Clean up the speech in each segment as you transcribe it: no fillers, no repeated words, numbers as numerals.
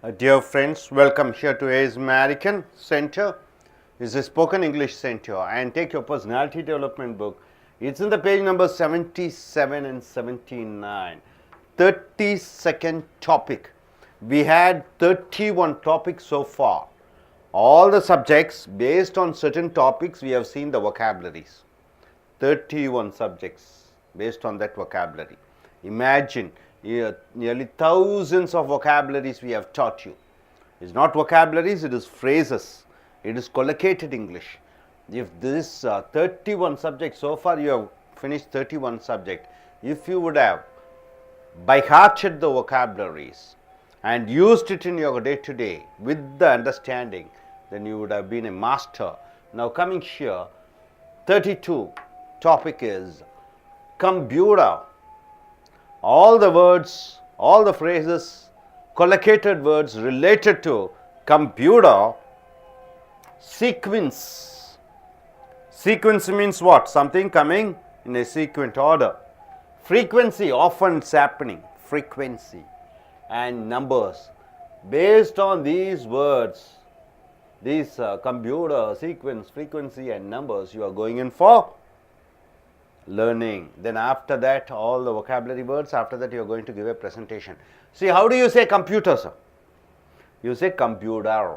Dear friends, welcome here to AIS American Center. This is a spoken English center and take your personality development book. It's in the page number 77 and 79. 32nd topic. We had 31 topics so far. All the subjects based on certain topics we have seen the vocabularies. 31 subjects based on that vocabulary. Imagine nearly thousands of vocabularies we have taught you. It's not vocabularies, it is phrases. It is collocated English. If this 31 subjects, so far you have finished 31 subjects. If you would have by hearted the vocabularies and used it in your day to day with the understanding, then you would have been a master. Now coming here, 32 topic is computer. All the words, all the phrases, collocated words related to computer. Sequence. Sequence means what? Something coming in a sequent order. Frequency, often it's happening. Frequency and numbers. Based on these words, these computer, sequence, frequency and numbers, you are going in for learning. Then after that, all the vocabulary words, after that you are going to give a presentation. See, how do you say computer, sir? You say computer.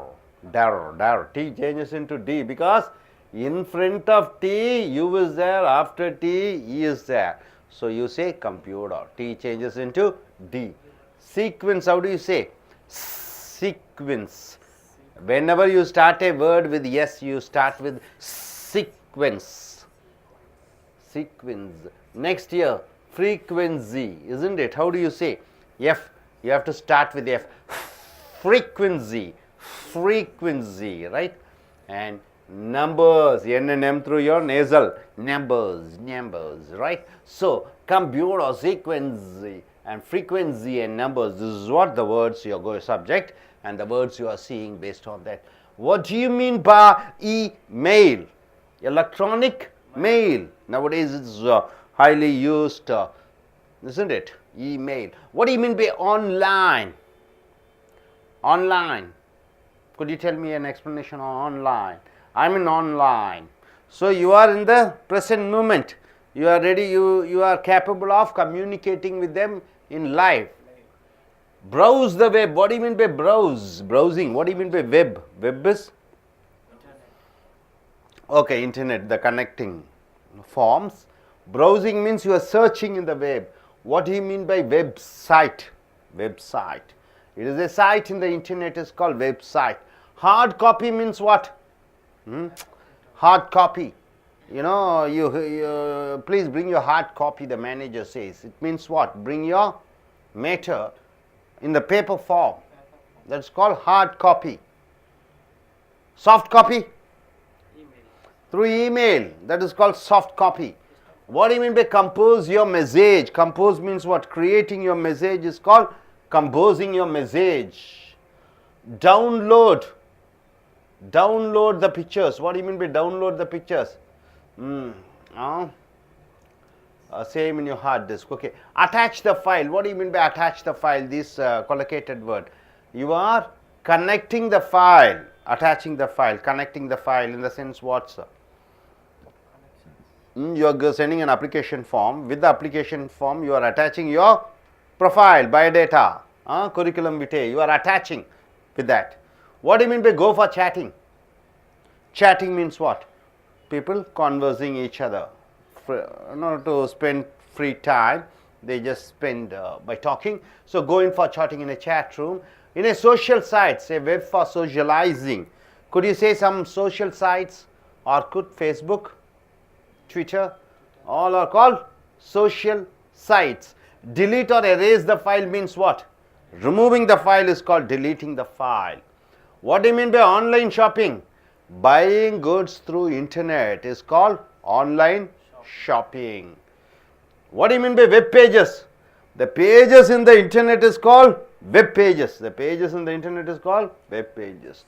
Dar. T changes into D because in front of T, U is there, after T, E is there. So you say computer. T changes into D. Sequence, how do you say? Sequence. Whenever you start a word with S, you start with sequence. Sequence. Next here, frequency, isn't it? How do you say? F. You have to start with F. Frequency. Frequency, right? And numbers, N and M through your nasal. Numbers, right? So, computer, sequency, and frequency and numbers. This is what the words you are going subject and the words you are seeing based on that. What do you mean by email? Electronic mail. Nowadays it's highly used, isn't it? Email. What do you mean by online? Online. Could you tell me an explanation on online? I mean online. So you are in the present moment. You are ready, you are capable of communicating with them in live. Browse the web. What do you mean by browse? Browsing. What do you mean by web? Web is? Okay, internet, the connecting forms. Browsing means you are searching in the web. What do you mean by website? Website. It is a site in the internet, is called website. Hard copy means what? Hard copy. You know, you please bring your hard copy, the manager says. It means what? Bring your matter in the paper form. That's called hard copy. Soft copy? Through email. That is called soft copy. What do you mean by compose your message? Compose means what? Creating your message is called composing your message. Download. Download the pictures. What do you mean by download the pictures? Same in your hard disk. Okay. Attach the file. What do you mean by attach the file? This collocated word. You are connecting the file. Attaching the file. Connecting the file in the sense what, sir? You are sending an application form. With the application form, you are attaching your profile, biodata, curriculum vitae. You are attaching with that. What do you mean by go for chatting? Chatting means what? People conversing each other. Not to spend free time, they just spend by talking. So go in for chatting in a chat room. In a social site, say web for socializing. Could you say some social sites? Orkut, Facebook, Twitter, all are called social sites. Delete or erase the file means what? Removing the file is called deleting the file. What do you mean by online shopping? Buying goods through internet is called online shopping. What do you mean by web pages? The pages in the internet is called web pages. The pages in the internet is called web pages.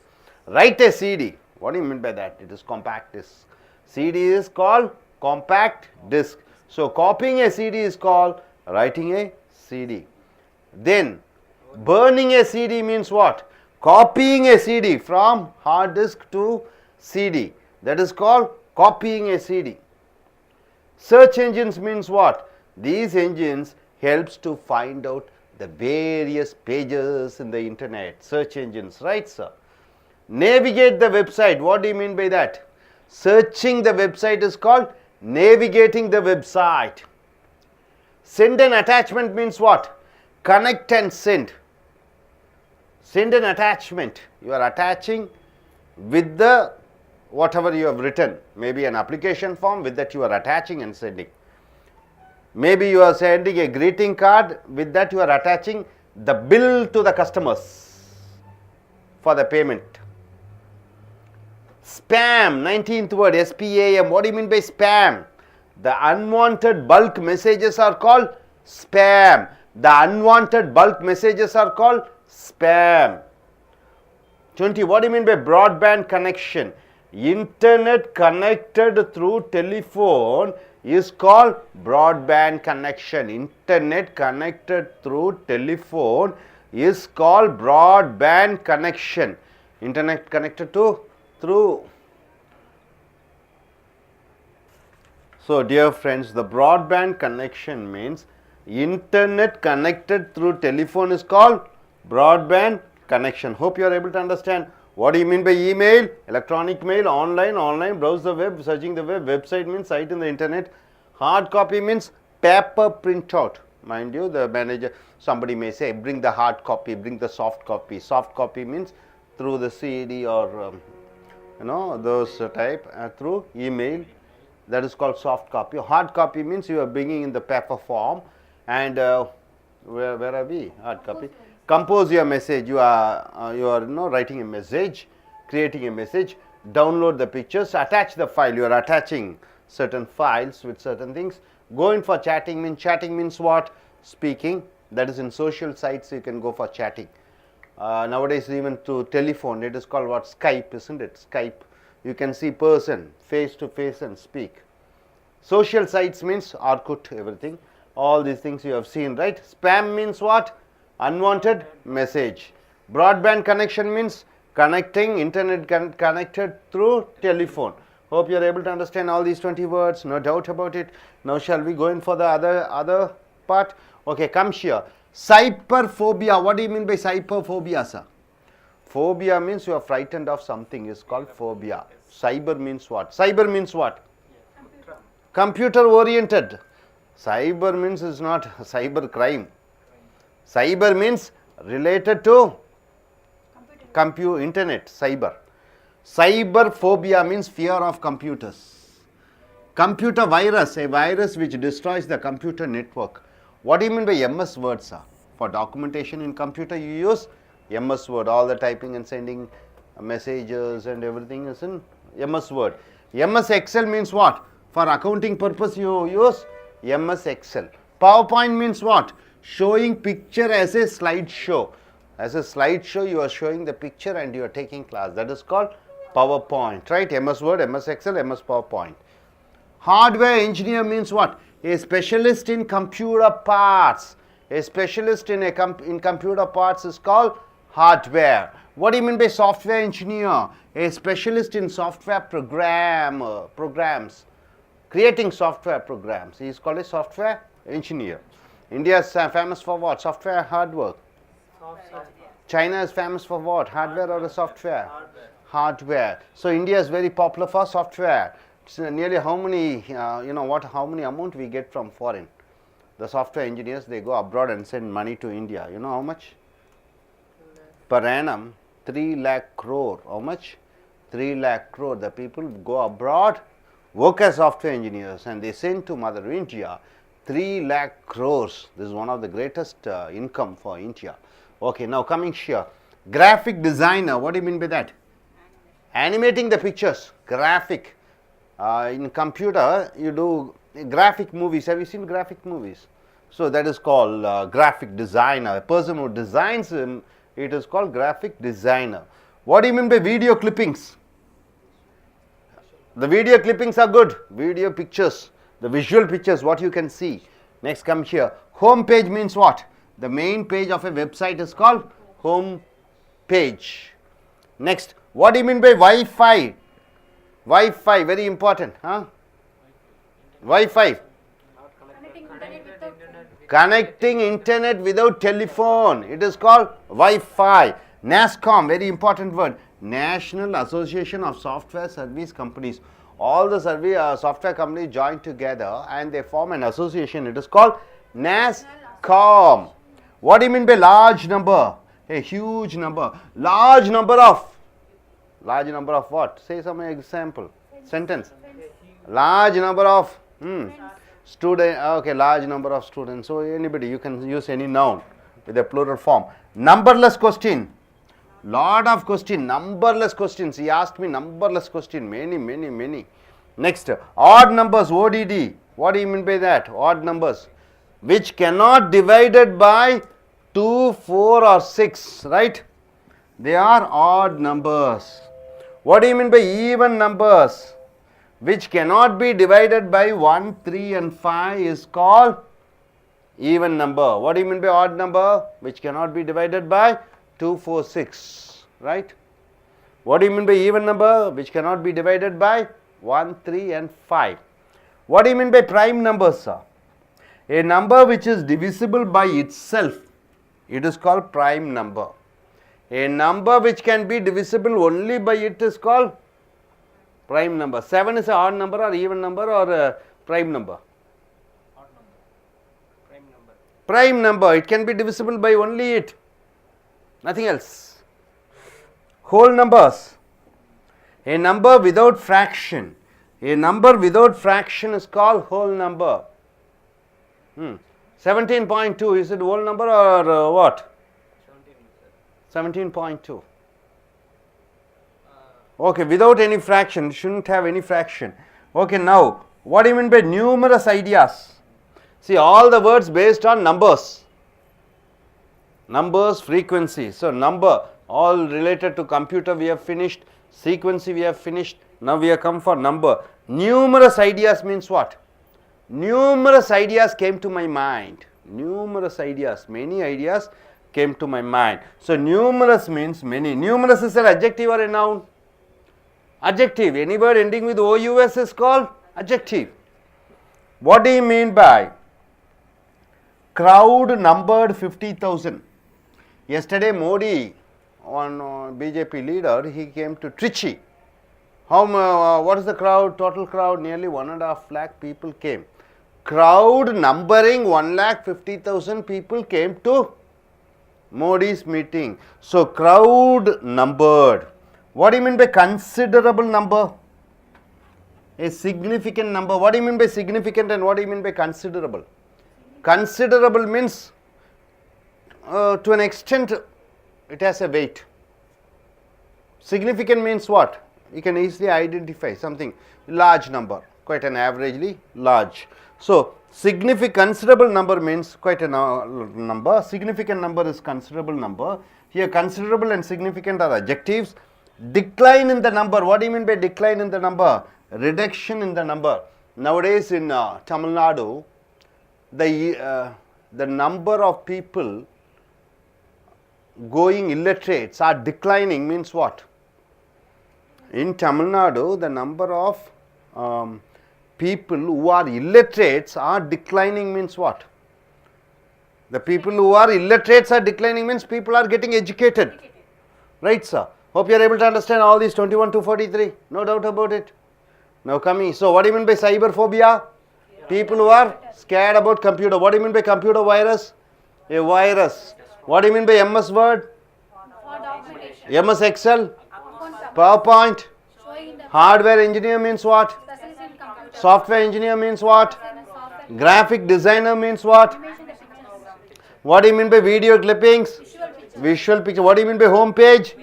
Write a CD. What do you mean by that? It is compact disc. CD is called compact disc. So copying a CD is called writing a CD. Then Burning a CD means what? Copying a CD from hard disk to CD. That is called copying a CD. Search engines means what? These engines helps to find out the various pages in the internet. Search engines, right sir? Navigate the website. What do you mean by that? Searching the website is called navigating the website. Send an attachment means what? Connect and send. Send an attachment. You are attaching with the whatever you have written. Maybe an application form, with that you are attaching and sending. Maybe you are sending a greeting card, with that you are attaching the bill to the customers for the payment. Spam, 19th word, S-P-A-M. What do you mean by spam? The unwanted bulk messages are called spam. The unwanted bulk messages are called spam. 20. What do you mean by broadband connection? Internet connected through telephone is called broadband connection. Internet connected through telephone is called broadband connection. Internet connected to through. So dear friends, the broadband connection means internet connected through telephone is called broadband connection. Hope you are able to understand. What do you mean by email? Electronic mail, online, browse the web, searching the web, website means site in the internet. Hard copy means paper printout. Mind you, the manager, somebody may say bring the hard copy, bring the soft copy. Soft copy means through the CD or those type through email. That is called soft copy. Hard copy means you are bringing in the paper form, and where are we? Hard copy. Compose your message. You are writing a message, creating a message. Download the pictures. Attach the file. You are attaching certain files with certain things. Go in for chatting means what? Speaking. That is in social sites you can go for chatting. Nowadays even through telephone it is called what? Skype, isn't it? Skype. You can see person face to face and speak. Social sites means Orkut, everything. All these things you have seen, right? Spam means what? Unwanted message. Broadband connection means connecting, internet connected through telephone. Hope you are able to understand all these 20 words, no doubt about it. Now shall we go in for the other part? Okay, come here. Cyberphobia. What do you mean by cyberphobia, sir? Phobia means you are frightened of something is called phobia. Cyber means what? Cyber means what? Computer oriented. Cyber means is not cyber crime. Cyber means related to internet, cyber. Cyberphobia means fear of computers. Computer virus, a virus which destroys the computer network. What do you mean by MS Word, sir? For documentation in computer you use MS Word. All the typing and sending messages and everything is in MS Word. MS Excel means what? For accounting purpose you use MS Excel. PowerPoint means what? Showing picture as a slideshow. As a slideshow you are showing the picture and you are taking class. That is called PowerPoint, right? MS Word, MS Excel, MS PowerPoint. Hardware engineer means what? A specialist in computer parts. A specialist in computer parts is called hardware. What do you mean by software engineer? A specialist in software programs. Creating software programs. He is called a software engineer. India is famous for what? Software, hardware. China is famous for what? Hardware or the software? Hardware. So India is very popular for software. So nearly how many, how many amount we get from foreign? The software engineers, they go abroad and send money to India. You know how much? Per annum, 3 lakh crore. How much? 3 lakh crore. The people go abroad, work as software engineers, and they send to Mother India 3 lakh crores. This is one of the greatest income for India. Okay, now coming here. Graphic designer. What do you mean by that? Animating the pictures. Graphic. In computer, you do graphic movies. Have you seen graphic movies? So that is called graphic designer. A person who designs them, it is called graphic designer. What do you mean by video clippings? The video clippings are good. Video pictures, the visual pictures, what you can see. Next come here. Home page means what? The main page of a website is called home page. Next, what do you mean by Wi-Fi? Wi-Fi, very important. Wi-Fi. Connecting internet without telephone. It is called Wi-Fi. NASCOM, very important word. National Association of Software Service Companies. All the software companies join together and they form an association. It is called NASCOM. What do you mean by large number? A huge number. Large number of what? Say some example. Sentence. Large number of student. Okay, large number of students. So anybody, you can use any noun with a plural form. Numberless question. Lot of question. Numberless questions. He asked me numberless question. Many. Next, odd numbers. ODD. What do you mean by that? Odd numbers, which cannot divided by 2, 4 or 6. Right? They are odd numbers. What do you mean by even numbers, which cannot be divided by 1, 3 and 5 is called even number. What do you mean by odd number, which cannot be divided by 2, 4, 6, right? What do you mean by even number, which cannot be divided by 1, 3 and 5? What do you mean by prime numbers, sir? A number which is divisible by itself, it is called prime number. A number which can be divisible only by it is called prime number. 7 is an odd number or even number or a prime number? Odd number. Prime number. Prime number. It can be divisible by only it. Nothing else. Whole numbers. A number without fraction. A number without fraction is called whole number. 17.2, is it whole number or what? 17.2. Okay, without any fraction, shouldn't have any fraction. Okay, now, what do you mean by numerous ideas? See, all the words based on numbers. Numbers, frequency. So, number, all related to computer we have finished, frequency we have finished, now we have come for number. Numerous ideas means what? Numerous ideas came to my mind. Numerous ideas, many ideas came to my mind. So, numerous means many. Numerous is an adjective or a noun? Adjective. Any word ending with OUS is called adjective. What do you mean by crowd numbered 50,000? Yesterday Modi, one BJP leader, he came to Trichy. What is the crowd? Total crowd, nearly 1.5 lakh people came. Crowd numbering 1,50,000 people came to Modi's meeting. So, crowd numbered. What do you mean by considerable number? A significant number. What do you mean by significant and what do you mean by considerable? Considerable means to an extent it has a weight. Significant means what? You can easily identify something. Large number, quite an averagely large. So, considerable number means quite a number. Significant number is considerable number. Here considerable and significant are adjectives. Decline in the number. What do you mean by decline in the number? Reduction in the number. Nowadays in Tamil Nadu, the number of people going illiterates are declining means what? In Tamil Nadu, the number of people who are illiterates are declining means what? The people who are illiterates are declining means people are getting educated. Right, sir? Hope you are able to understand all these 21 to 43. No doubt about it. Now coming. So, what do you mean by cyber phobia? People who are scared about computer. What do you mean by computer virus? A virus. What do you mean by MS Word? MS Excel? PowerPoint? Hardware engineer means what? Software engineer means what? Graphic designer means what? What do you mean by video clippings? Visual picture. What do you mean by home page?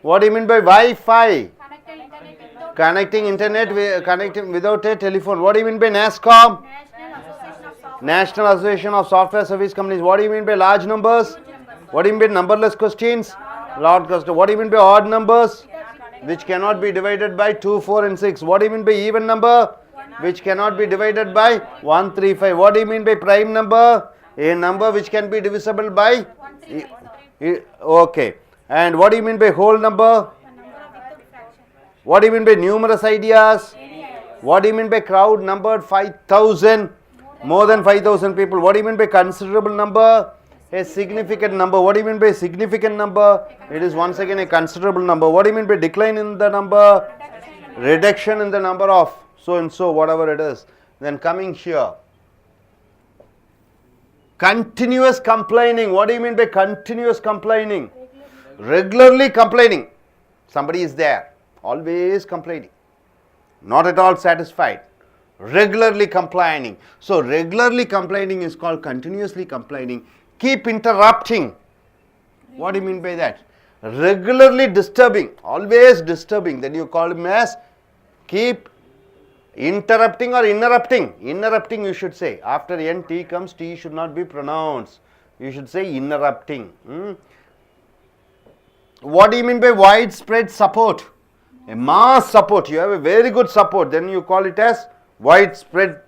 What do you mean by Wi-Fi? Connecting internet connecting without a telephone. What do you mean by NASCOM? National Association of Software Service Companies. What do you mean by large numbers? What do you mean by numberless questions? Large question. What do you mean by odd numbers? Which cannot be divided by 2, 4 and 6. What do you mean by even number? Which cannot be divided by 1, 3, 5. What do you mean by prime number? A number which can be divisible by? 1357. Okay. And what do you mean by whole number? A number without fraction. What do you mean by numerous ideas? What do you mean by crowd numbered 5,000? More than 5,000 people. What do you mean by considerable number? A significant number. What do you mean by significant number? It is once again a considerable number. What do you mean by decline in the number? Reduction in the number of so and so, whatever it is. Then coming here. Continuous complaining. What do you mean by continuous complaining? Regularly complaining. Somebody is there, always complaining, not at all satisfied, regularly complaining. So regularly complaining is called continuously complaining. Keep interrupting. What do you mean by that? Regularly disturbing, always disturbing. Then you call him as keep interrupting or interrupting. Interrupting you should say. After NT comes, T should not be pronounced. You should say interrupting. What do you mean by widespread support? A mass support. You have a very good support. Then you call it as widespread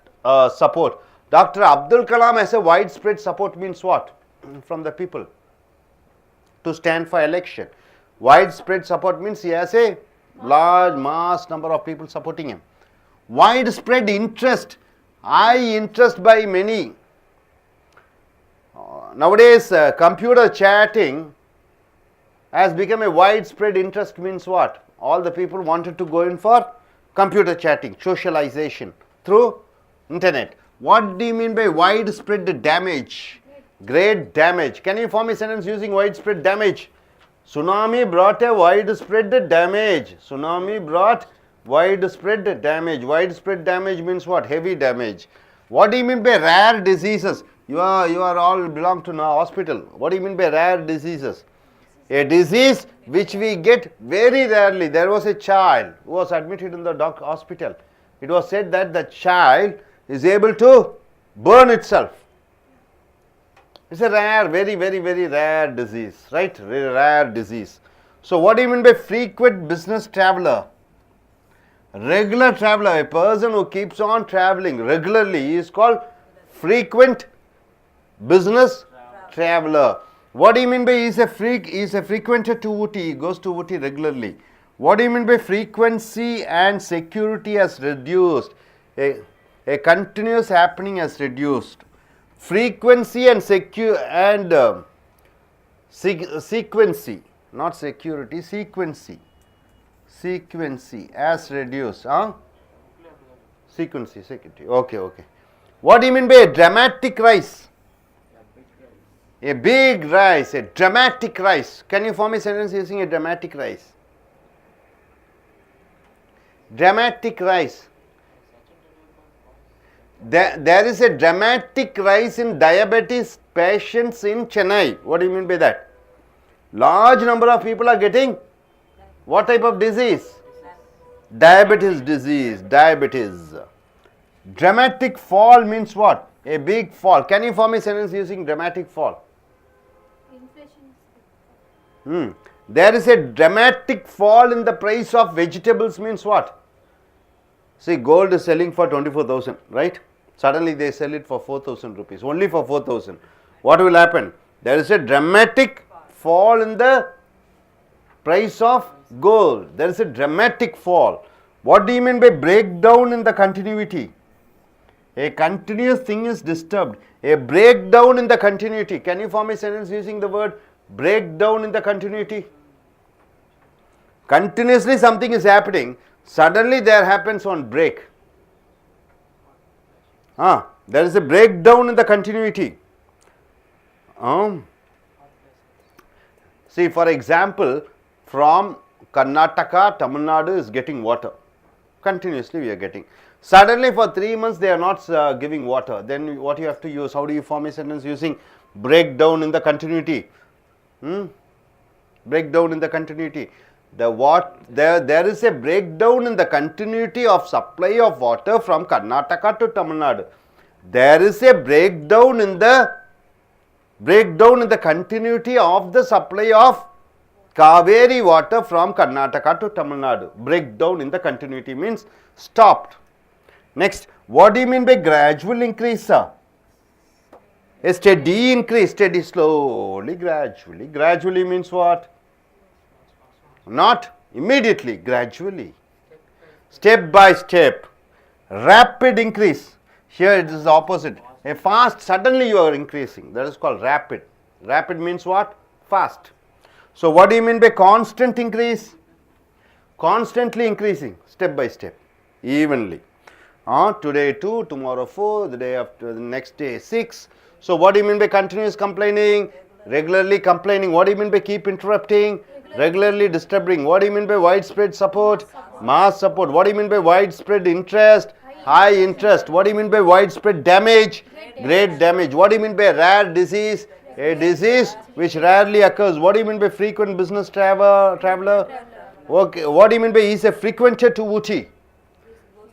support. Dr. Abdul Kalam has a widespread support means what? From the people to stand for election. Widespread support means he has a large mass number of people supporting him. Widespread interest. High interest by many. Nowadays computer chatting has become a widespread interest means what? All the people wanted to go in for computer chatting, socialization through internet. What do you mean by widespread damage? Great damage. Can you form a sentence using widespread damage? Tsunami brought a widespread damage. Tsunami brought widespread damage. Widespread damage means what? Heavy damage. What do you mean by rare diseases? You are all belong to now hospital. What do you mean by rare diseases? A disease which we get very rarely. There was a child who was admitted in the hospital. It was said that the child is able to burn itself. It's a rare, very rare disease, right? Very rare disease. So what do you mean by frequent business traveler? Regular traveler, a person who keeps on traveling regularly is called frequent business traveler. What do you mean by is a frequenter to Ooty? He goes to Ooty regularly. What do you mean by frequency and security has reduced? A continuous happening has reduced. Frequency and sequency, not security, sequency has reduced. Sequency. Okay. What do you mean by a dramatic rise? A big rise, a dramatic rise. Can you form a sentence using a dramatic rise? Dramatic rise. There is a dramatic rise in diabetes patients in Chennai. What do you mean by that? Large number of people are getting what type of disease? Diabetes disease. Diabetes. Dramatic fall means what? A big fall. Can you form a sentence using dramatic fall? Inflation. There is a dramatic fall in the price of vegetables means what? See, gold is selling for 24,000, right? Suddenly they sell it for 4,000 rupees, only for 4,000. What will happen? There is a dramatic fall in the price of gold. There is a dramatic fall. What do you mean by breakdown in the continuity? A continuous thing is disturbed. A breakdown in the continuity. Can you form a sentence using the word breakdown in the continuity? Continuously something is happening. Suddenly there happens one break. There is a breakdown in the continuity. See, for example, from Karnataka, Tamil Nadu is getting water. Continuously we are getting. Suddenly for 3 months they are not giving water. Then what you have to use? How do you form a sentence using breakdown in the continuity? Breakdown in the continuity. There is a breakdown in the continuity of supply of water from Karnataka to Tamil Nadu. There is a breakdown in the continuity of the supply of Kaveri water from Karnataka to Tamil Nadu. Breakdown in the continuity means stopped. Next, what do you mean by gradual increase, sir? A steady increase, steady, slowly, gradually. Gradually means what? Not immediately, gradually. Step by step. Rapid increase. Here it is opposite. A fast, suddenly you are increasing. That is called rapid. Rapid means what? Fast. So what do you mean by constant increase? Constantly increasing, step by step, evenly. Today 2, tomorrow 4, the day after, the next day 6. So what do you mean by continuous complaining? Regularly complaining. What do you mean by keep interrupting? Regularly disturbing. What do you mean by widespread support? Mass support. What do you mean by widespread interest? High interest. What do you mean by widespread damage? Great damage. What do you mean by rare disease? A disease which rarely occurs. What do you mean by frequent business traveler? Okay. What do you mean by is a frequenter to Ooty?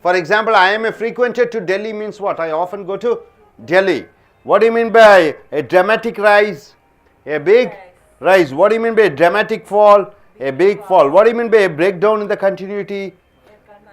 For example, I am a frequenter to Delhi means what? I often go to Delhi. What do you mean by a dramatic rise? A big rise. What do you mean by a dramatic fall? A big fall. What do you mean by a breakdown in the continuity?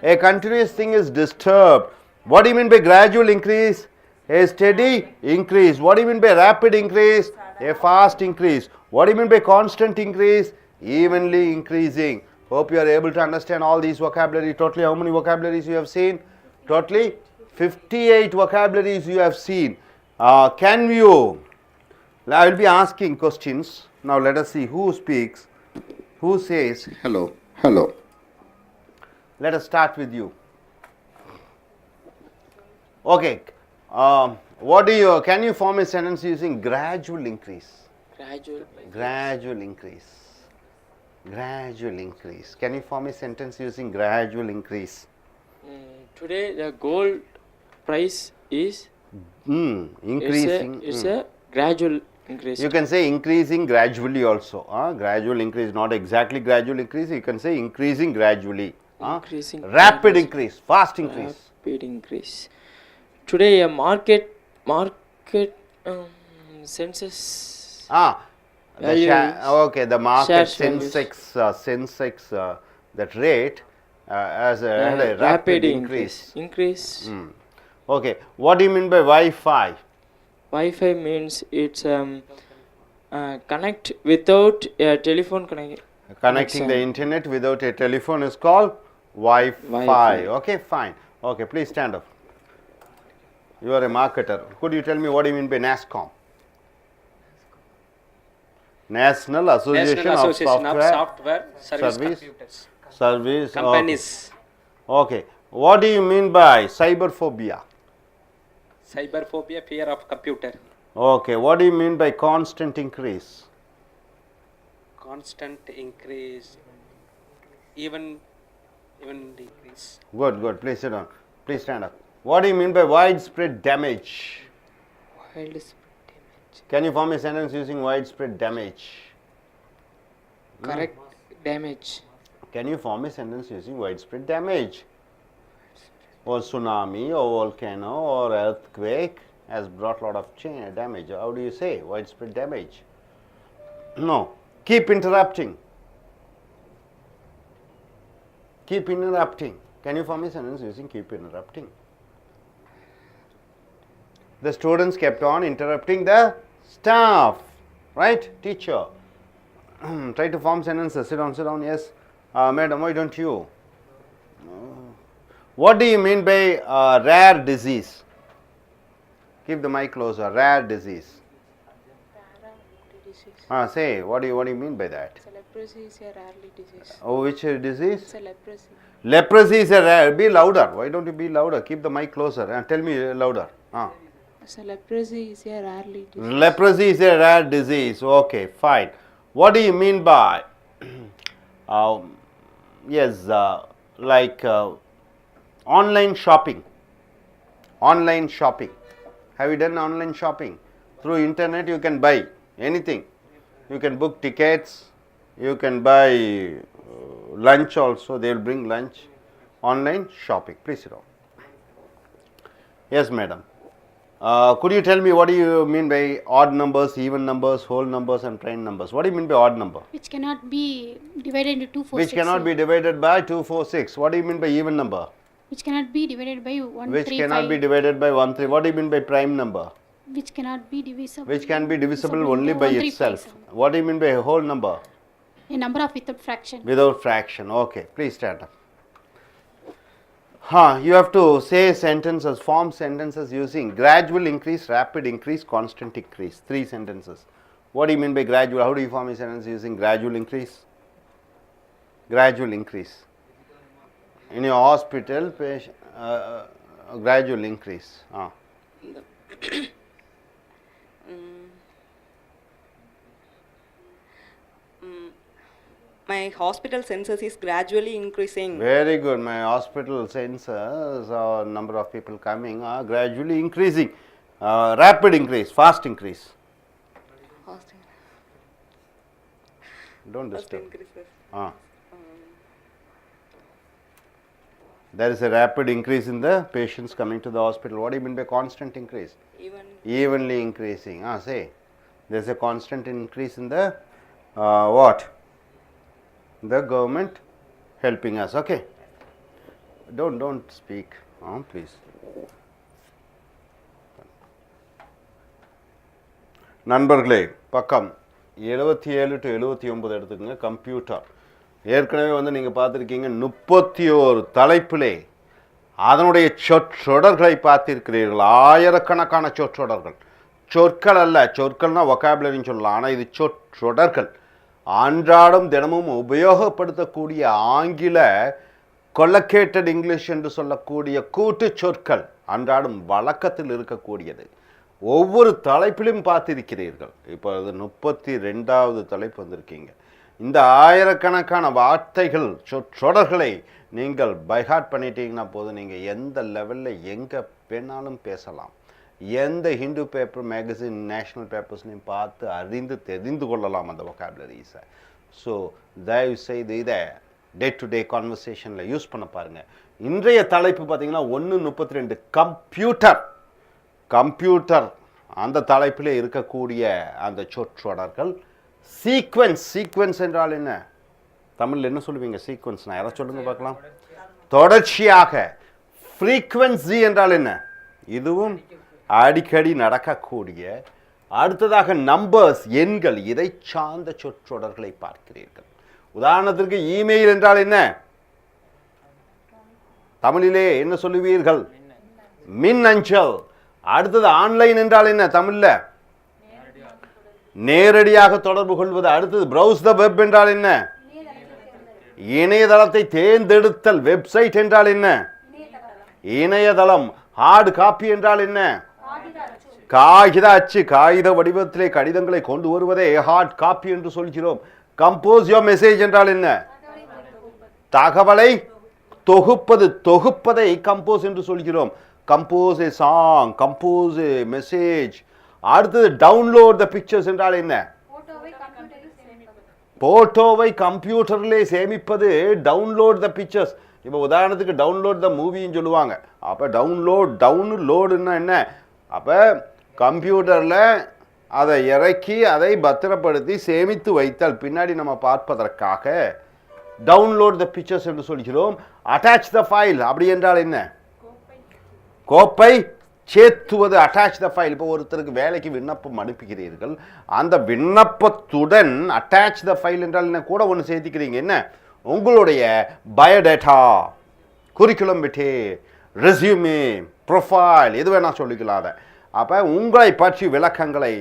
A continuous thing is disturbed. What do you mean by gradual increase? A steady increase. What do you mean by rapid increase? A fast increase. What do you mean by constant increase? Evenly increasing. Hope you are able to understand all these vocabulary. Totally how many vocabularies you have seen? Totally 58 vocabularies you have seen. Can you? I will be asking questions. Now let us see who speaks. Who says hello? Hello. Let us start with you. Okay. Can you form a sentence using gradual increase? Gradual increase. Gradual increase. Can you form a sentence using gradual increase? Today the gold price is Increasing. It's a gradual increase. You can say increasing gradually also. Gradual increase, not exactly gradual increase. You can say increasing gradually. Increasing Rapid increase, fast increase. Rapid increase. Today a market census. Okay, the market shares Sensex, that rate has had a rapid increase. Okay, what do you mean by Wi-Fi? Wi-Fi means it's connect without a telephone Connecting the internet without a telephone is called Wi-Fi. Okay, fine. Okay, please stand up. You are a marketer. Could you tell me what do you mean by NASCOM? National Association of Software Service Service Computers. Service Companies. Okay. What do you mean by cyberphobia? Cyberphobia, fear of computer. Okay. What do you mean by constant increase? Constant increase. Even decrease. Good. Please sit down. Please stand up. What do you mean by widespread damage? Can you form a sentence using widespread damage? Correct damage. Can you form a sentence using widespread damage? Or tsunami, or volcano, or earthquake has brought a lot of damage. How do you say widespread damage? No. Keep interrupting. Keep interrupting. Can you form a sentence using keep interrupting? The students kept on interrupting the staff, right? Teacher. Try to form sentences. Sit down. Yes. Madam, why don't you? What do you mean by rare disease? Keep the mic closer. Rare disease. Say, what do you mean by that? Leprosy is a rarely disease. Oh, which disease? It's a leprosy. Leprosy is a rare. Be louder. Why don't you be louder? Keep the mic closer. Tell me louder. So leprosy is a rarely disease. Leprosy is a rare disease. Okay, fine. What do you mean by online shopping? Online shopping. Have you done online shopping? Through internet you can buy anything. You can book tickets. You can buy lunch also. They will bring lunch. Online shopping. Please sit down. Yes, madam. Could you tell me what do you mean by odd numbers, even numbers, whole numbers and prime numbers? What do you mean by odd number? Which cannot be divided into 2, 4, Which 6. cannot be divided by 2, 4, 6. What do you mean by even number? Which cannot be divided by 1, Which 3, cannot 5. be divided by 1, 3. What do you mean by prime number? which cannot be divisible. Which can be divisible only into by 135. itself. What do you mean by a whole number? A number of without fraction. Without fraction. Okay, please stand up. You have to say sentences, form sentences using gradual increase, rapid increase, constant increase. 3 sentences. What do you mean by gradual? How do you form a sentence using gradual increase? Gradual increase. In your hospital, patient, gradual increase. My hospital census is gradually increasing. Very good. My hospital census, number of people coming are gradually increasing. Rapid increase, fast increase. Don't disturb. There is a rapid increase in the patients coming to the hospital. What do you mean by constant increase? Evenly increasing. Say, there is a constant increase in the what? The government helping us. Okay. Don't speak. Please. நண்பர்களே, பக்கம் 77 to 79 எடுத்துக்கங்க. Computer ஏற்கனவே வந்து நீங்கள் பார்த்துருக்கீங்க 31 தலைப்பிலே அதனுடைய சொற்றொடர்களை பார்த்திருக்கிறீர்கள். ஆயிரக்கணக்கான சொற்றொடர்கள். சொற்கள் அல்ல, சொற்கள்னா வொக்காபுலரின்னு சொல்லலாம். ஆனால் இது சொற்றொடர்கள். அன்றாடம் தினமும் உபயோகப்படுத்தக்கூடிய ஆங்கில கொலக்கேட்டட் இங்கிலீஷ் என்று சொல்லக்கூடிய கூட்டு சொற்கள் அன்றாடம் வழக்கத்தில் இருக்கக்கூடியது. ஒவ்வொரு தலைப்பிலும் பார்த்திருக்கிறீர்கள். இப்போ அது 32வது தலைப்பு வந்திருக்கீங்க. இந்த ஆயிரக்கணக்கான வார்த்தைகள் சொற்றொடர்களை நீங்கள் பைஹார்ட் பண்ணிட்டீங்கன்னா போதும், நீங்கள் எந்த லெவலில் எங்கே வேணாலும் பேசலாம். எந்த ஹிந்து பேப்பர், மேகசின், நேஷ்னல் பேப்பர்ஸ்லையும் பார்த்து அறிந்து தெரிந்து கொள்ளலாம் அந்த வொக்காபுலரிஸை. ஸோ தயவு செய்து இதை டே டு டே கான்வர்சேஷனில் யூஸ் பண்ண பாருங்கள். இன்றைய தலைப்பு பார்த்தீங்கன்னா 1:32 கம்ப்யூட்டர் அந்த தலைப்பில் இருக்கக்கூடிய அந்த சொற்றொடர்கள். சீக்வன்ஸ் என்றால் என்ன? தமிழில் என்ன சொல்லுவீங்க? சீக்வன்ஸ்னா யாராவது சொல்லுங்க பார்க்கலாம். தொடர்ச்சியாக. ஃப்ரீக்வன்சி என்றால் என்ன? இதுவும் அடிக்கடி நடக்கக்கூடிய. அடுத்ததாக நம்பர்ஸ், எண்கள், இதை சார்ந்த சொற்றொடர்களை பார்க்கிறீர்கள். உதாரணத்திற்கு இமெயில் என்றால் என்ன? தமிழிலே என்ன சொல்லுவீர்கள்? மின் அஞ்சல். அடுத்தது ஆன்லைன் என்றால் என்ன தமிழ்ல? நேரடியாக தொடர்பு கொள்வது. அடுத்தது பிரவுஸ் த வெப் என்றால் என்ன? இணையதளத்தை தேர்ந்தெடுத்தல். வெப்சைட் என்றால் என்ன? இணையதளம். ஹார்ட் காப்பி என்றால் என்ன? காகித அச்சு. காகித வடிவத்திலே கடிதங்களை கொண்டு வருவதே ஹார்ட் காப்பி என்று சொல்கிறோம். கம்போஸ் யோர் மெசேஜ் என்றால் என்ன? தகவலை தொகுப்பது. தொகுப்பதை கம்போஸ் என்று சொல்கிறோம். கம்போஸ் ஏ சாங், கம்போஸ் ஏ மெசேஜ். அடுத்தது டவுன்லோட் த பிக்சர்ஸ் என்றால் என்ன? போட்டோவை கம்ப்யூட்டர்லே சேமிப்பது டவுன்லோட் த பிக்சர்ஸ். இப்போ உதாரணத்துக்கு டவுன்லோட் த மூவின்னு சொல்லுவாங்க. அப்போ டவுன்லோடுன்னா என்ன? அப்போ கம்ப்யூட்டரில் அதை இறக்கி அதை பத்திரப்படுத்தி சேமித்து வைத்தால் பின்னாடி நம்ம பார்ப்பதற்காக டவுன்லோட் த பிக்சர்ஸ் என்று சொல்கிறோம். அட்டாச் த ஃபைல் அப்படி என்றால் என்ன? கோப்பை சேர்த்துவது. Attach the file. இப்போ ஒருத்தருக்கு வேலைக்கு விண்ணப்பம் அனுப்புகிறீர்கள். அந்த விண்ணப்பத்துடன் அட்டாச் த ஃபைல் என்றால் என்ன? கூட ஒன்று சேர்த்துக்கிறீங்க. என்ன? உங்களுடைய பயோடேட்டா, குறிக்குலம் விட்டே, ரெஸ்யூமே, ப்ரொஃபைல், எது வேணால் சொல்லிக்கலாம். அதை அப்போ உங்களை பற்றி விளக்கங்களை,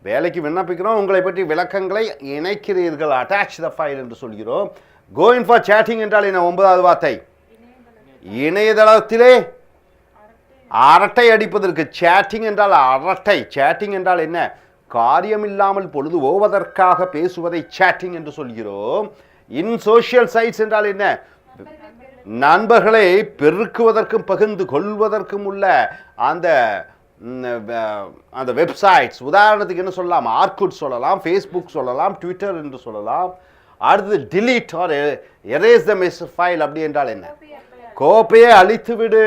வேலைக்கு விண்ணப்பிக்கிறோம், உங்களை பற்றி விளக்கங்களை இணைக்கிறீர்கள். அட்டாச் த ஃபைல் என்று சொல்கிறோம். கோயிங் ஃபார் சேட்டிங் என்றால் என்ன? 9வது வார்த்தை. இணையதளத்திலே அரட்டை அடிப்பதற்கு. சேட்டிங் என்றால் அரட்டை. சேட்டிங் என்றால் என்ன? காரியமில்லாமல் பொழுது ஓவதற்காக பேசுவதை சேட்டிங் என்று சொல்கிறோம். இன் சோஷியல் சைட்ஸ் என்றால் என்ன? நண்பர்களை பெருக்குவதற்கும் பகிர்ந்து கொள்வதற்கும் உள்ள அந்த வெப்சைட்ஸ். உதாரணத்துக்கு என்ன சொல்லலாம்? ஆர்குட் சொல்லலாம், ஃபேஸ்புக் சொல்லலாம், ட்விட்டர் என்று சொல்லலாம். அடுத்தது delete or erase the mess file அப்படி என்றால் என்ன? கோப்பையை அழித்து விடு.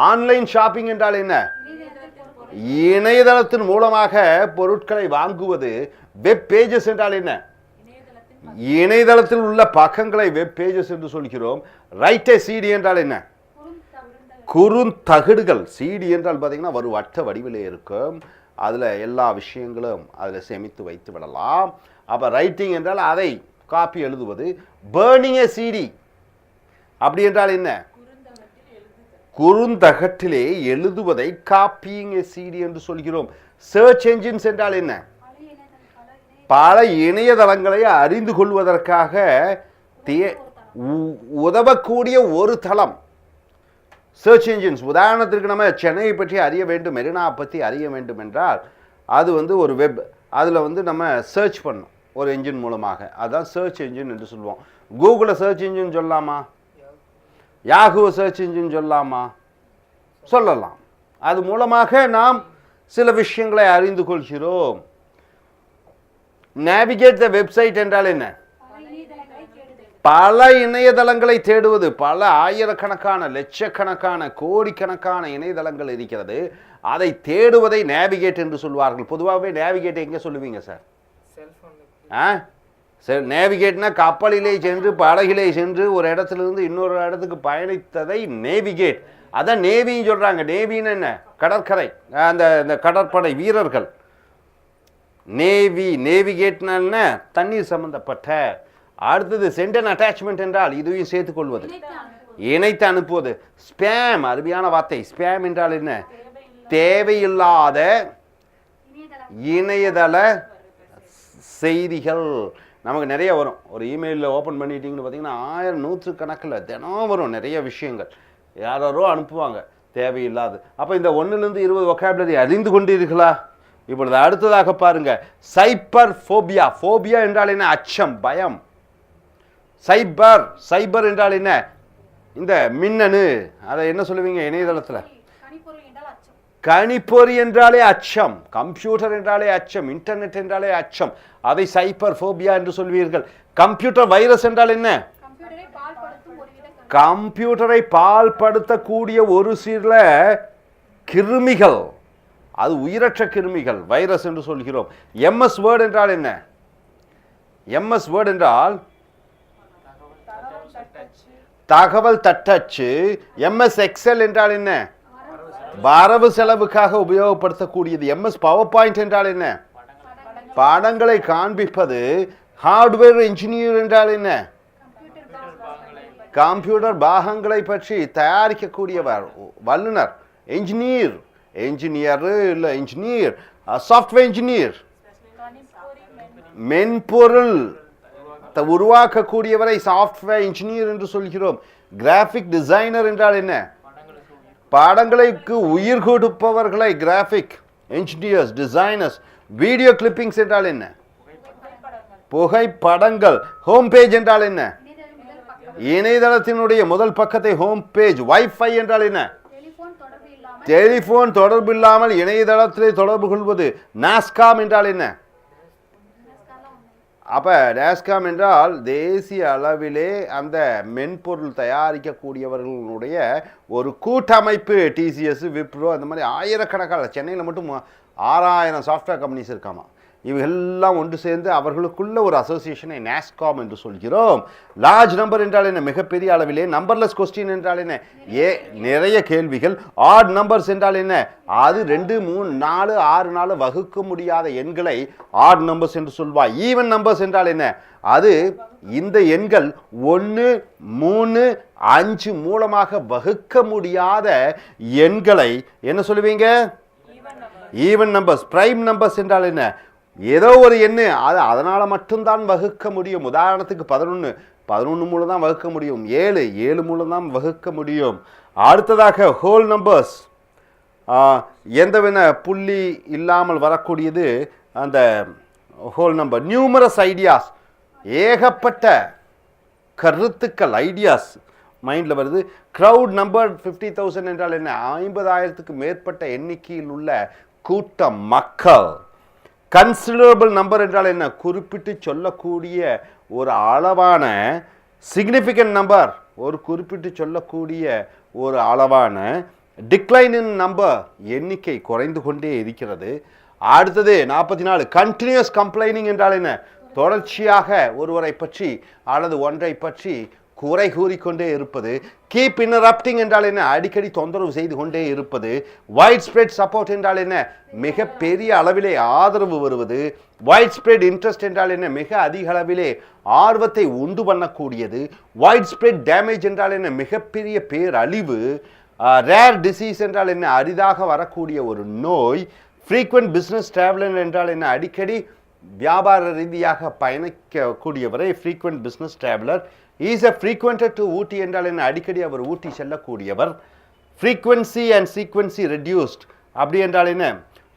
ஆன்லைன் ஷாப்பிங் என்றால் என்ன? இணையதளத்தின் மூலமாக பொருட்களை வாங்குவது. வெப் பேஜஸ் என்றால் என்ன? இணையதளத்தில் உள்ள பக்கங்களை வெப் பேஜஸ் என்று சொல்கிறோம். ரைட் ஏ சிடி என்றால் என்ன? குறுந்தகடுகள். சிடி என்றால் பார்த்தீங்கன்னா ஒரு வட்ட வடிவிலே இருக்கும். அதில் எல்லா விஷயங்களும் அதில் சேமித்து வைத்து விடலாம். அப்போ ரைட்டிங் என்றால் அதை காப்பி எழுதுவது. பேர்னிங் ஏ சிடி அப்படி என்றால் என்ன? குறுந்தகட்டிலே எழுதுவதை காப்பியிங் ஏ சிடி என்று சொல்கிறோம். சர்ச் என்ஜின்ஸ் என்றால் என்ன? பல இணையதளங்களை அறிந்து கொள்வதற்காக உதவக்கூடிய ஒரு தளம் சர்ச் என்ஜின்ஸ். உதாரணத்திற்கு நம்ம சென்னை பற்றி அறிய வேண்டும், மெரினா பற்றி அறிய வேண்டும் என்றால் அது ஒரு வெப், அதில் நம்ம சர்ச் பண்ணோம் ஒரு என்ஜின் மூலமாக, அதுதான் சர்ச் என்ஜின் என்று சொல்லுவோம். கூகுளை சர்ச் என்ஜின் சொல்லலாமா? யாஹூ சர்ச் என்ஜின் சொல்லலாமா? சொல்லலாம். அது மூலமாக நாம் சில விஷயங்களை அறிந்து கொள்கிறோம். நேவிகேட் த வெப்சைட் என்றால் என்ன? பல இணையதளங்களை தேடுவது. பல ஆயிரக்கணக்கான, லட்சக்கணக்கான, கோடிக்கணக்கான இணையதளங்கள் இருக்கிறது. அதை தேடுவதை நேவிகேட் என்று சொல்வார்கள். பொதுவாகவே நேவிகேட் எங்கே சொல்லுவீங்க சார்? சரி, நேவிகேட்னா கப்பலிலே சென்று படகிலே சென்று ஒரு இடத்துலேருந்து இன்னொரு இடத்துக்கு பயணித்ததை நேவிகேட். அதான் நேவின்னு சொல்கிறாங்க. நேவின்னு என்ன? கடற்கரை, அந்த கடற்படை வீரர்கள். நேவி, நேவிகேட்னா என்ன? தண்ணீர் சம்பந்தப்பட்ட. அடுத்தது சென்ட் அண்ட் அட்டாச்மெண்ட் என்றால் இதையும் சேர்த்துக்கொள்வது, இணைத்து அனுப்புவது. ஸ்பேம், அருமையான வார்த்தை. ஸ்பேம் என்றால் என்ன? தேவையில்லாத இணையதள செய்திகள். நமக்கு நிறைய வரும். ஒரு இமெயிலில் ஓப்பன் பண்ணிட்டீங்கன்னு பார்த்தீங்கன்னா 1000 நூற்றுக்கணக்கில் தினம் வரும் நிறைய விஷயங்கள். யாரோ அனுப்புவாங்க தேவையில்லாது. அப்போ இந்த 1லேருந்து 20 வொக்காபுலரி அறிந்து கொண்டீர்களா? இப்பொழுது அடுத்ததாக பாருங்க, சைபர் ஃபோபியா. ஃபோபியா என்றால் என்ன? அச்சம், பயம். சைபர், சைபர் என்றால் என்ன? இந்த மின்னணு, அதை என்ன சொல்லுவீங்க இணையதளத்தில்? கணிப்பொறி என்றாலே அச்சம், கம்ப்யூட்டர் என்றாலே அச்சம், இன்டர்நெட் என்றாலே அச்சம். அதை சைபர் ஃபோபியா என்று சொல்வீர்கள். கம்ப்யூட்டர் வைரஸ் என்றால் என்ன? கம்ப்யூட்டரை பால்படுத்தக்கூடிய ஒரு சில கிருமிகள், அது உயிரற்ற கிருமிகள், வைரஸ் என்று சொல்கிறோம். எம்எஸ் வேர்ட் என்றால் என்ன? எம்எஸ் வேர்ட் என்றால் தகவல் தட்டச்சு. எம்எஸ் எக்ஸல் என்றால் என்ன? வரவு செலவுக்காக உபயோகப்படுத்தக்கூடியது. எம்எஸ் பவர் பாயிண்ட் என்றால் என்ன? படங்களை காண்பிப்பது. ஹார்ட்வேர் இன்ஜினியர் என்றால் என்ன? கம்ப்யூட்டர் பாகங்களை பற்றி தயாரிக்கக்கூடியவர், வல்லுனர். என்ஜினியர், என்ஜினியர் இல்லை இன்ஜினியர். சாஃப்ட்வேர் இன்ஜினியர், மென்பொருள் உருவாக்கக்கூடியவரை சாஃப்ட்வேர் இன்ஜினியர் என்று சொல்கிறோம். கிராஃபிக் டிசைனர் என்றால் என்ன? படங்களுக்கு உயிர் கொடுப்பவர்களை graphic engineers, designers. Video clippings என்றால் என்ன? புகைப்படங்கள். ஹோம் பேஜ் என்றால் என்ன? இணையதளத்தினுடைய முதல் பக்கத்தை ஹோம் பேஜ். வைஃபை என்றால் என்ன? டெலிபோன் தொடர்பு இல்லாமல் இணையதளத்திலே தொடர்பு கொள்வது. நாஸ்காம் என்றால் என்ன? அப்போ நாஸ்காம் என்றால் தேசிய அளவிலே அந்த மென்பொருள் தயாரிக்கக்கூடியவர்களுடைய ஒரு கூட்டமைப்பு. டிசிஎஸ், விப்ரோ, அந்த மாதிரி ஆயிரக்கணக்கான, சென்னையில் மட்டும் 6000 சாஃப்ட்வேர் கம்பெனிஸ் இருக்காமா. இவையெல்லாம் ஒன்று சேர்ந்து அவர்களுக்குள்ள ஒரு அசோசியேஷனை நாஸ்காம் என்று சொல்கிறோம். லார்ஜ் நம்பர் என்றால் என்ன? மிகப்பெரிய அளவிலே. நம்பர்லெஸ் கொஸ்டின் என்றால் என்ன? நிறைய கேள்விகள். ஆட் நம்பர்ஸ் என்றால் என்ன? அது 2, 3, 4, 6 நாள் வகுக்க முடியாத எண்களை ஆட் நம்பர்ஸ் என்று சொல்வாய். ஈவன் நம்பர்ஸ் என்றால் என்ன? அது இந்த எண்கள் 1, 3, 5 மூலமாக வகுக்க முடியாத எண்களை என்ன சொல்லுவீங்க? Even numbers. பிரைம் நம்பர்ஸ் என்றால் என்ன? ஏதோ ஒரு எண்ணு, அது அதனால் மட்டும்தான் வகுக்க முடியும். உதாரணத்துக்கு 11 மூலம் தான் வகுக்க முடியும். 7 மூலம் தான் வகுக்க முடியும். அடுத்ததாக ஹோல் நம்பர்ஸ். எந்தவித புள்ளி இல்லாமல் வரக்கூடியது அந்த ஹோல் நம்பர். நியூமரஸ் ஐடியாஸ், ஏகப்பட்ட கருத்துக்கள், ஐடியாஸ் மைண்டில் வருது. க்ரௌட் நம்பர் 50,000 என்றால் என்ன? 50,000க்கு மேற்பட்ட எண்ணிக்கையில் உள்ள கூட்டம், மக்கள். கன்சிடரபிள் நம்பர் என்றால் என்ன? குறிப்பிட்டு சொல்லக்கூடிய ஒரு அளவான. சிக்னிஃபிகண்ட் நம்பர், ஒரு குறிப்பிட்டு சொல்லக்கூடிய ஒரு அளவான. டிக்ளைன் இன் நம்பர், எண்ணிக்கை குறைந்து கொண்டே இருக்கிறது. அடுத்தது 44 கண்டினியூஸ் கம்ப்ளைனிங் என்றால் என்ன? தொடர்ச்சியாக ஒருவரை பற்றி அல்லது ஒன்றை பற்றி குறை கூறிக்கொண்டே இருப்பது. கீப் இன்டரப்டிங் என்றால் என்ன? அடிக்கடி தொந்தரவு செய்து கொண்டே இருப்பது. வைட் ஸ்ப்ரெட் சப்போர்ட் என்றால் என்ன? மிக பெரிய அளவிலே ஆதரவு வருவது. வைட் ஸ்ப்ரெட் இன்ட்ரெஸ்ட் என்றால் என்ன? மிக அதிக அளவிலே ஆர்வத்தை உண்டு பண்ணக்கூடியது. வைட் ஸ்ப்ரெட் டேமேஜ் என்றால் என்ன? மிகப்பெரிய பேரழிவு. ரேர் டிசீஸ் என்றால் என்ன? அரிதாக வரக்கூடிய ஒரு நோய். ஃப்ரீக்வெண்ட் பிஸ்னஸ் டிராவலர் என்றால் என்ன? அடிக்கடி வியாபார ரீதியாக பயணிக்கக்கூடியவரை frequent business traveller. Is a frequented to Ooty என்றால் என்ன? அடிக்கடி அவர் ஊட்டி செல்லக்கூடியவர். ஃப்ரீக்வன்சி அண்ட் சீக்வன்சி ரெடியூஸ்ட் அப்படி என்றால் என்ன?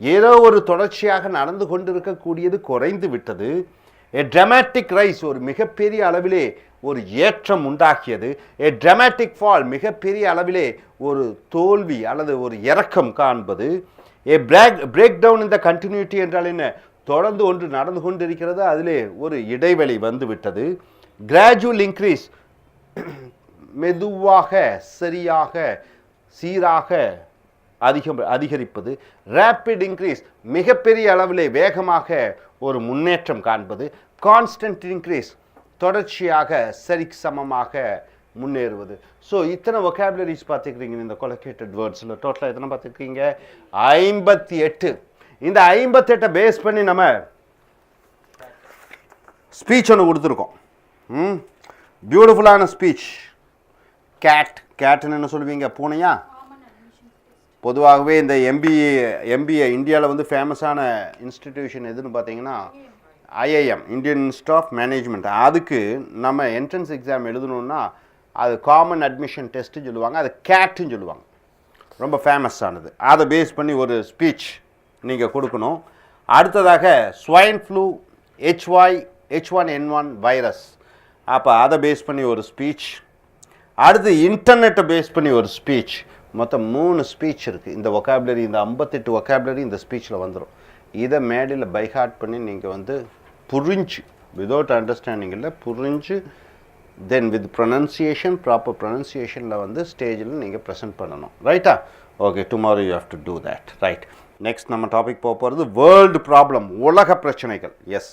ஏதோ ஒரு தொடர்ச்சியாக நடந்து கொண்டிருக்கக்கூடியது குறைந்து விட்டது. எ ட்ரமாட்டிக் ரைஸ், ஒரு மிகப்பெரிய அளவிலே ஒரு ஏற்றம் உண்டாக்கியது. எ ட்ரமாட்டிக் ஃபால், மிகப்பெரிய அளவிலே ஒரு தோல்வி அல்லது ஒரு இறக்கம் காண்பது. எ பிரேக் டவுன் இந்த கண்டினியூட்டி என்றால் என்ன? தொடர்ந்து ஒன்று நடந்து கொண்டிருக்கிறது, அதிலே ஒரு இடைவெளி வந்துவிட்டது. கிராஜுவல் இன்க்ரீஸ், மெதுவாக சரியாக சீராக அதிகரிப்பது. ரேப்பிட் இன்க்ரீஸ், மிகப்பெரிய அளவிலே வேகமாக ஒரு முன்னேற்றம் காண்பது. கான்ஸ்டன்ட் இன்க்ரீஸ், தொடர்ச்சியாக சரிசமமாக முன்னேறுவது. ஸோ இத்தனை ஒகாபுலரிஸ் பார்த்துக்கிறீங்க இந்த கொலோகேட்டட் வேர்ட்ஸில். டோட்டலாக எத்தனை பார்த்துருக்கீங்க? 58. இந்த 58 பேஸ் பண்ணி நம்ம ஸ்பீச் ஒன்று கொடுத்துருக்கோம். பியூட்டிஃபுல்லான ஸ்பீச். கேட்னு என்ன சொல்லுவீங்க? பூனையா? பொதுவாகவே இந்த எம்பிஏ இந்தியாவில் வந்து ஃபேமஸான இன்ஸ்டிடியூஷன் எதுன்னு பார்த்தீங்கன்னா IIM, Indian institute of management. அதுக்கு நம்ம என்ட்ரன்ஸ் எக்ஸாம் எழுதணுன்னா அது காமன் அட்மிஷன் டெஸ்ட்டுன்னு சொல்லுவாங்க, அது கேட்டுன்னு சொல்லுவாங்க. ரொம்ப ஃபேமஸானது. அதை பேஸ் பண்ணி ஒரு ஸ்பீச் நீங்கள் கொடுக்கணும். அடுத்ததாக ஸ்வைன் ஃப்ளூ, H1N1 வைரஸ், அப்போ அதை பேஸ் பண்ணி ஒரு ஸ்பீச். அடுத்து இன்டர்நெட்டை பேஸ் பண்ணி ஒரு ஸ்பீச். மொத்தம் 3 ஸ்பீச் இருக்குது. இந்த ஒகாபுலரி, இந்த 58 ஒகாபுலரி இந்த ஸ்பீச்சில் வந்துடும். இதை மேடையில் பைஹார்ட் பண்ணி நீங்கள் வந்து புரிஞ்சு, விதவுட் அண்டர்ஸ்டாண்டிங் இல்லை, புரிஞ்சு தென் வித் ப்ரொனன்சியேஷன், ப்ராப்பர் ப்ரொனன்சியேஷனில் வந்து ஸ்டேஜில் நீங்கள் ப்ரெசென்ட் பண்ணணும். ரைட்டா? Okay, tomorrow you have to do that. Right. Next நம்ம டாபிக் போக போகிறது வேர்ல்டு ப்ராப்ளம், உலக பிரச்சனைகள். எஸ்,